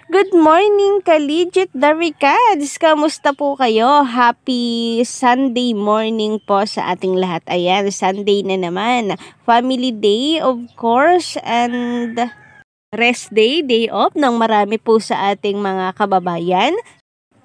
Good morning, Kaligit Daricads! Kamusta po kayo? Happy Sunday morning po sa ating lahat. Ayan, Sunday na naman. Family day, of course, and rest day, day off ng marami po sa ating mga kababayan.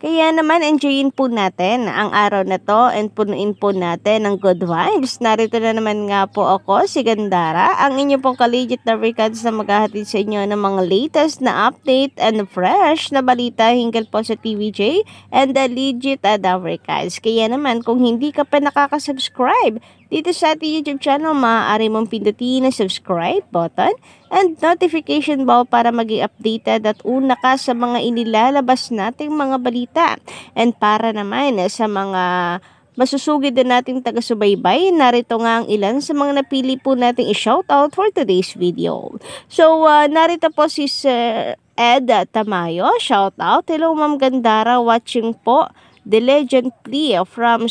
Kaya naman, enjoyin po natin ang araw na to and punuin po natin ng good vibes. Narito na naman nga po ako, si Gandara, ang inyo pong Kaligit Daricads na maghahatid sa inyo ng mga latest na update and fresh na balita hinggil po sa TVJ and the Legit Daricads. Kaya naman, kung hindi ka pa nakaka-subscribe dito sa ating YouTube channel, maaari mong pindutin ang subscribe button and notification bell para maging updated at una ka sa mga inilalabas nating mga balita. And para naman sa mga masusugid din nating taga-subaybay, narito nga ang ilan sa mga napili po nating i-shoutout for today's video. So, narito po si Sir Ed Tamayo, shoutout. Hello Ma'am Gandara, watching po The Legend Plea from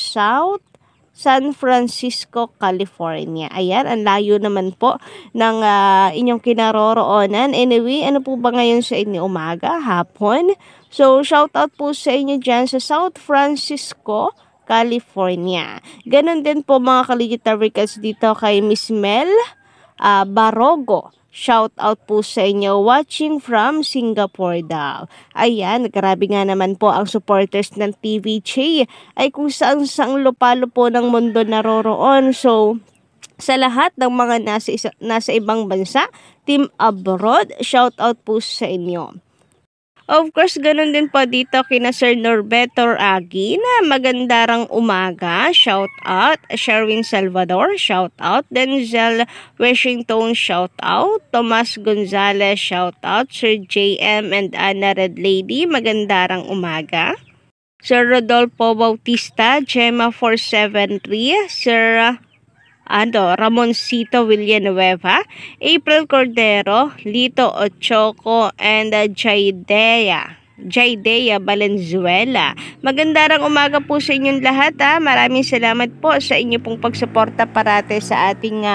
San Francisco, California. Ayan, ang layo naman po ng inyong kinaroroonan. Anyway, ano po ba ngayon sa inyo? Umaga? Hapon? So, shoutout po sa inyo dyan sa San Francisco, California. Ganon din po mga Kaligit Daricads dito kay Miss Mel Barogo. Shout out po sa inyo watching from Singapore daw. Ayan, grabe nga naman po ang supporters ng TVJ ay kung saan lupalo po ng mundo naroroon. So, sa lahat ng mga nasa ibang bansa, team abroad, shout out po sa inyo. Of course, ganun din po dito kina Sir Norberto Agi na magandarang umaga, shout out. Sherwin Salvador, shout out. Denzel Washington, shout out. Tomas Gonzalez, shout out. Sir JM and Anna Red Lady, magandarang umaga. Sir Rodolfo Bautista, Gemma 473, Sir Ramoncito Villanueva, April Cordero, Lito Ochoco, and Jaidea Valenzuela. Magandang umaga po sa inyong lahat. Maraming salamat po sa inyo pong pagsuporta parate sa ating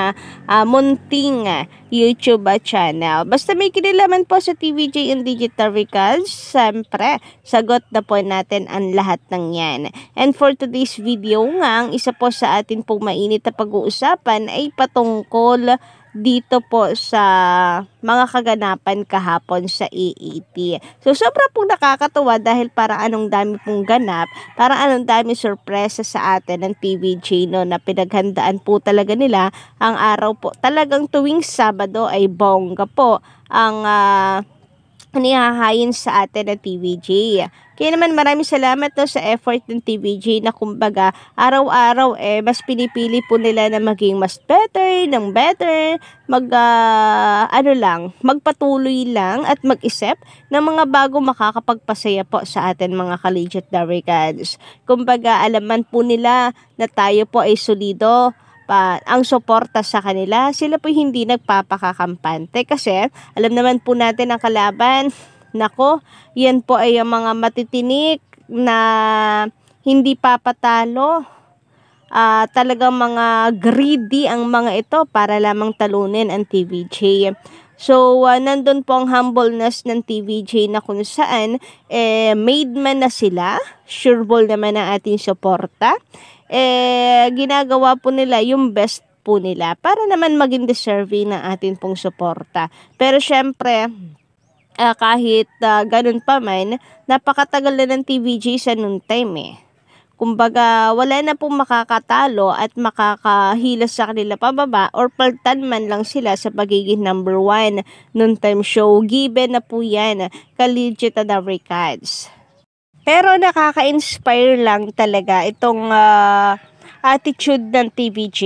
munting YouTube channel. Basta may kinalaman po sa TVJ and Legit Daricads, siyempre, sagot na po natin ang lahat ng yan. And for today's video nga, ang isa po sa atin pong mainit na pag-uusapan ay patungkol dito po sa mga kaganapan kahapon sa AAT. So, sobra pong nakakatuwa dahil parang anong dami pong ganap, parang anong dami sorpresa sa atin ng TVJ no, na pinaghandaan po talaga nila ang araw po. Talagang tuwing Sabado ay bongga po ang nihahayin sa atin ng TVJ. Kaya naman maraming salamat sa effort ng TVJ na kumbaga araw-araw mas pinipili po nila na maging mas better, magpatuloy lang at mag-isip ng mga bago makakapagpasaya po sa atin mga Kaligit Daricads. Kumbaga alaman po nila na tayo po ay solido ang suporta sa kanila. Sila po hindi nagpapakakampante kasi alam naman po natin ang kalaban. Nako, yan po ay ang mga matitinik na hindi papatalo. Talagang mga greedy ang mga ito para lamang talunin ang TVJ. So, nandun po ang humbleness ng TVJ na kung saan made man na sila, sureball naman ang ating suporta. Ginagawa po nila yung best po nila para naman maging deserving ng ating pong suporta. Pero syempre, kahit ganun pa man, napakatagal na ng TVJ sa noon time Kumbaga, wala na pong makakatalo at makakahilas sa kanila pababa or paltan man lang sila sa pagiging number 1 noon time show. Given na po yan, Kaligit Daricads. Pero nakaka-inspire lang talaga itong attitude ng TVJ.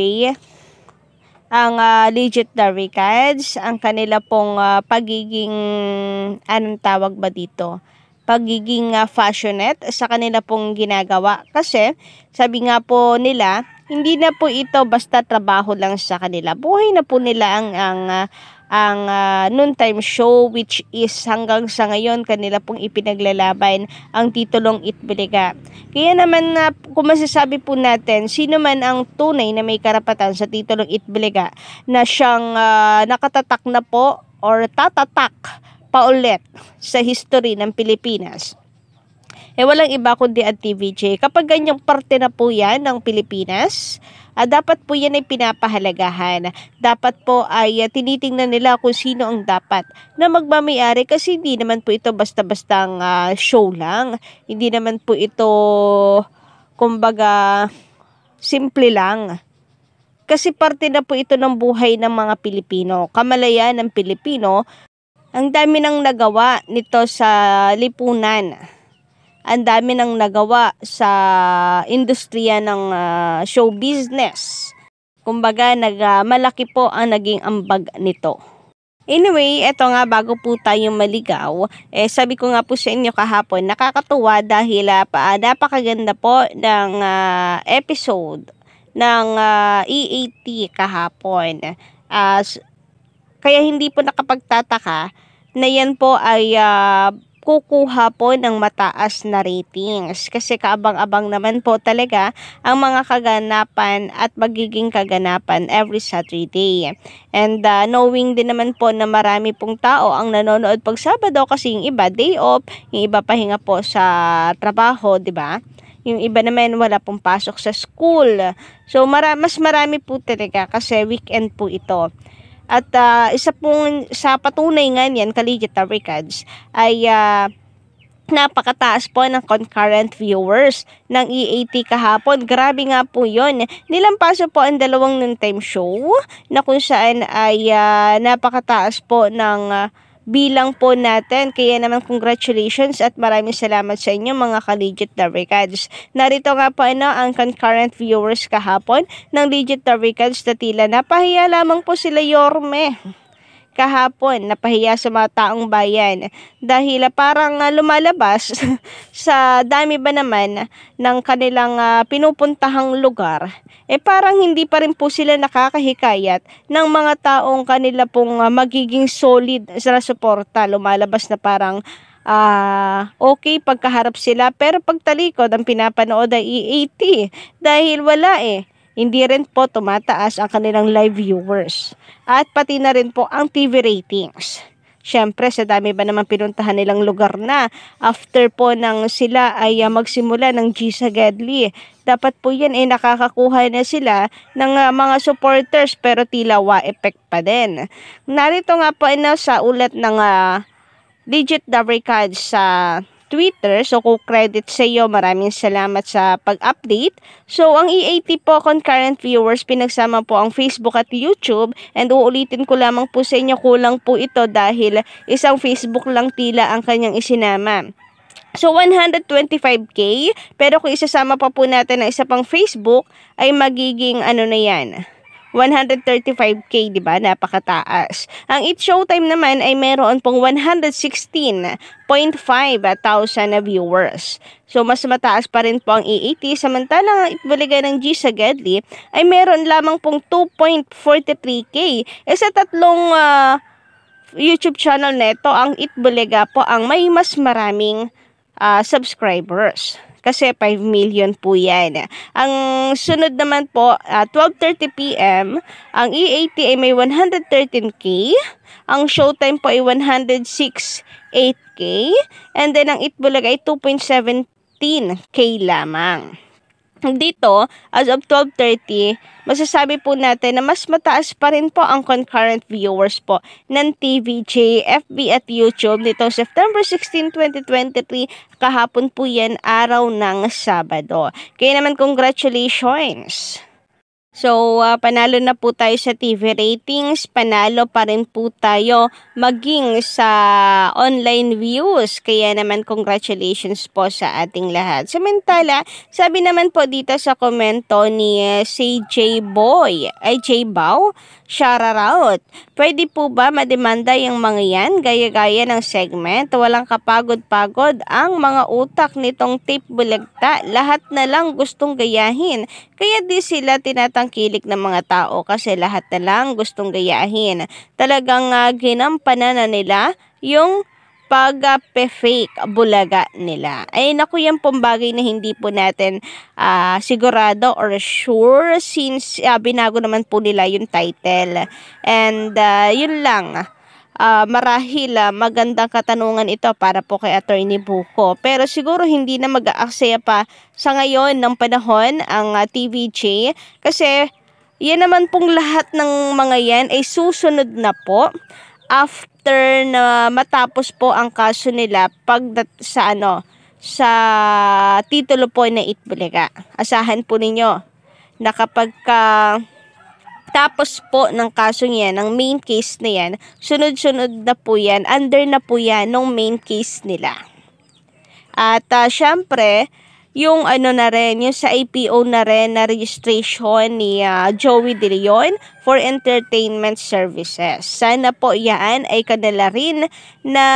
Ang Legit Daricads, ang kanila pong pagiging, anong tawag ba dito? Pagiging passionate sa kanila pong ginagawa. Kasi, sabi nga po nila, hindi na po ito basta trabaho lang sa kanila. Buhay na po nila ang noontime show, which is hanggang sa ngayon kanila pong ipinaglalaban ang titulong Itbulaga. Kaya naman kung masasabi po natin, sino man ang tunay na may karapatan sa titulong Itbulaga na siyang nakatatak na po or tatatak paulit sa history ng Pilipinas. Walang iba kundi ang TVJ. Kapag ganyang parte na po yan ng Pilipinas, dapat po yan ay pinapahalagahan. Dapat po ay tinitingnan nila kung sino ang dapat na magmamayari, kasi hindi naman po ito basta-bastang show lang. Hindi naman po ito, kumbaga, simple lang. Kasi parte na po ito ng buhay ng mga Pilipino. Kamalayan ng Pilipino, ang dami nang nagawa nito sa lipunan. Ang dami nang nagawa sa industriya ng show business. Kumbaga, malaki po ang naging ambag nito. Anyway, eto nga, bago po tayo maligaw, sabi ko nga po sa inyo kahapon, nakakatuwa dahil napakaganda po ng episode ng EAT kahapon. Kaya hindi po nakapagtataka na yan po ay kukuha po ng mataas na ratings, kasi kaabang-abang naman po talaga ang mga kaganapan at magiging kaganapan every Saturday. And knowing din naman po na marami pong tao ang nanonood pag Sabado, kasi yung iba day off, yung iba pahinga po sa trabaho, di ba? Yung iba naman wala pong pasok sa school. So mas marami po talaga kasi weekend po ito. At isa pong sa patunay nga niyan, Collegiate Records, ay napakataas po ng concurrent viewers ng EAT kahapon. Grabe nga po yun. Nilampaso po ang 2 noontime show na kung saan ay napakataas po ng bilang po natin. Kaya naman congratulations at maraming salamat sa inyo mga ka-Legit Records. Narito nga po ang concurrent viewers kahapon ng Legit Records na tila napahiya lamang po sila Yorme kahapon, napahiya sa mga taong bayan dahil parang lumalabas sa dami ba naman ng kanilang pinupuntahang lugar, parang hindi pa rin po sila nakakahikayat ng mga taong kanila pong magiging solid sa suporta. Lumalabas na parang okay pagkaharap sila, pero pagtalikod ang pinapanood ay EAT dahil wala hindi rin po tumataas ang kanilang live viewers. At pati na rin po ang TV ratings. Siyempre, sa dami ba naman pinuntahan nilang lugar na after po nang sila ay magsimula ng G sa Gedli. Dapat po yan nakakakuha na sila ng mga supporters, pero tila wa-effect pa din. Narito nga po sa ulat ng Legit Records sa Twitter. So, credit sa iyo. Maraming salamat sa pag-update. So, ang EAT po concurrent viewers, pinagsama po ang Facebook at YouTube. And uulitin ko lamang po sa inyo, kulang po ito dahil isang Facebook lang tila ang kanyang isinama. So, 125K. Pero kung isasama pa po natin ang isa pang Facebook, ay magiging na yan, 135K, di ba? Napakataas. Ang It Showtime naman ay meron pong 116.5 thousand na viewers. So, mas mataas pa rin po ang EAT. Samantalang ang Itbulaga ng G sa Gedli ay meron lamang pong 2.43K. Sa tatlong YouTube channel neto, ang Itbulaga po ang may mas maraming subscribers. Kasi 5 million po yan. Ang sunod naman po, 12:30 p.m., ang EAT ay may 113K. Ang Showtime po ay 106.8K. And then, ang Itbulaga ay 2.17K lamang. Dito, as of 12:30, masasabi po natin na mas mataas pa rin po ang concurrent viewers po ng TVJ, FB at YouTube nitong September 16, 2023. Kahapon po yan, araw ng Sabado. Kaya naman congratulations! So, panalo na po tayo sa TV ratings, panalo pa rin po tayo maging sa online views. Kaya naman, congratulations po sa ating lahat. Samantala, sabi naman po dito sa komento ni si J Bao, shoutout. Pwede po ba mademanda yung mga yan? Gaya-gaya ng segment. Walang kapagod-pagod ang mga utak nitong tape bulagta. Lahat na lang gustong gayahin. Kaya di sila tinatangkilik ng mga tao kasi lahat na lang gustong gayahin. Talagang ginampanan na nila yung pag-fake bulaga nila. Ay naku, yan pong bagay na hindi po natin sigurado or sure since binago naman po nila yung title. And yun lang. marahil magandang katanungan ito para po kay Attorney Buko. Pero siguro hindi na mag-aaksaya pa sa ngayon ng panahon ang TVJ kasi yan naman pong lahat ng mga yan ay susunod na po after na matapos po ang kaso nila sa titulo po na Itbulaga. Asahan po ninyo na kapag tapos po ng kaso niyan, ng main case na yan, sunod-sunod na po yan, under na po yan ng main case nila. At syempre, yung na rin, yung sa IPO na rin na registration ni Joey De Leon for entertainment services. Sana po yan ay kanila rin na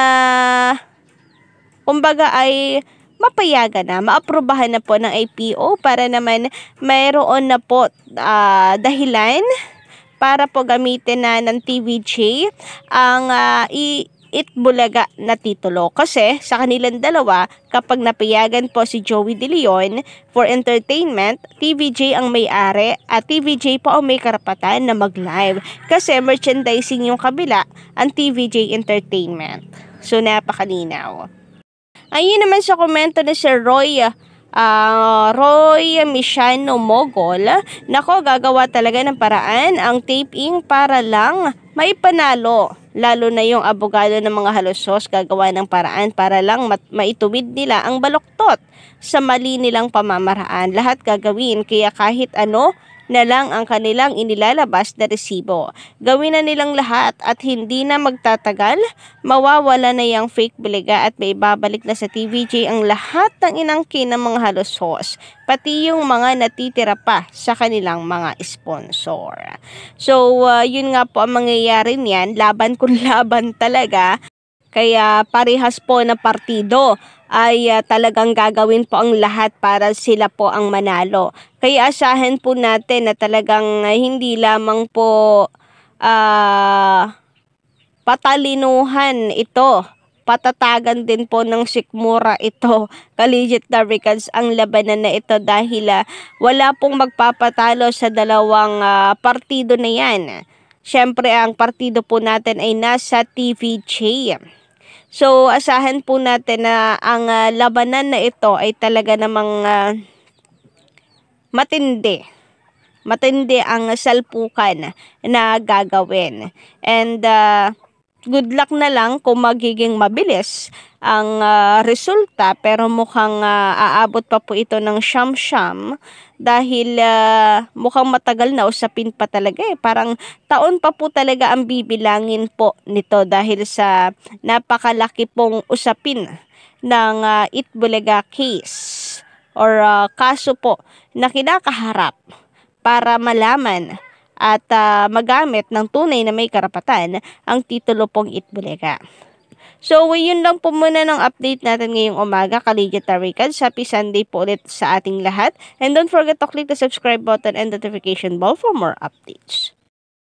kumbaga ay mapayagan na, maaprubahan na po ng IPO para naman mayroon na po dahilan para po gamitin na ng TVJ ang Itbulaga na titulo. Kasi sa kanilang dalawa, kapag napayagan po si Joey De Leon for entertainment, TVJ ang may-ari at TVJ po ang may karapatan na mag-live. Kasi merchandising yung kabila, ang TVJ Entertainment. So napakalinaw. Ayun naman sa komento ni Sir Roy Misiano Mogol, nako gagawa talaga ng paraan ang taping para lang maipanalo. Lalo na yung abogado ng mga halusos gagawa ng paraan para lang maituwid nila ang baluktot sa mali nilang pamamaraan. Lahat gagawin kaya kahit ano na lang ang kanilang inilalabas na resibo. Gawin na nilang lahat at hindi na magtatagal, mawawala na yung fake Bulaga at may babalik na sa TVJ ang lahat ng inangkin ng mga halusos, pati yung mga natitira pa sa kanilang mga sponsor. So, yun nga po ang mangyayari niyan, laban kung laban talaga. Kaya parehas po na partido ay talagang gagawin po ang lahat para sila po ang manalo. Kaya asahan po natin na talagang hindi lamang po patalinuhan ito. Patatagan din po ng sikmura ito, Collegiate Darvicans, ang labanan na ito dahil wala pong magpapatalo sa dalawang partido na yan. Siyempre ang partido po natin ay nasa TVJ. So, asahan po natin na ang labanan na ito ay talaga namang matindi. Matindi ang salpukan na gagawin. And good luck na lang kung magiging mabilis ang resulta. Pero mukhang aabot pa po ito ng siyam-siyam dahil mukhang matagal na usapin pa talaga Parang taon pa po talaga ang bibilangin po nito dahil sa napakalaki pong usapin ng Itbulaga case or kaso po na kinakaharap para malaman at magamit ng tunay na may karapatan ang titulo pong Itbulaga. So, yun lang po muna ng update natin ngayong umaga, Collegiate Darvicans. Happy Sunday po ulit sa ating lahat. And don't forget to click the subscribe button and notification bell for more updates.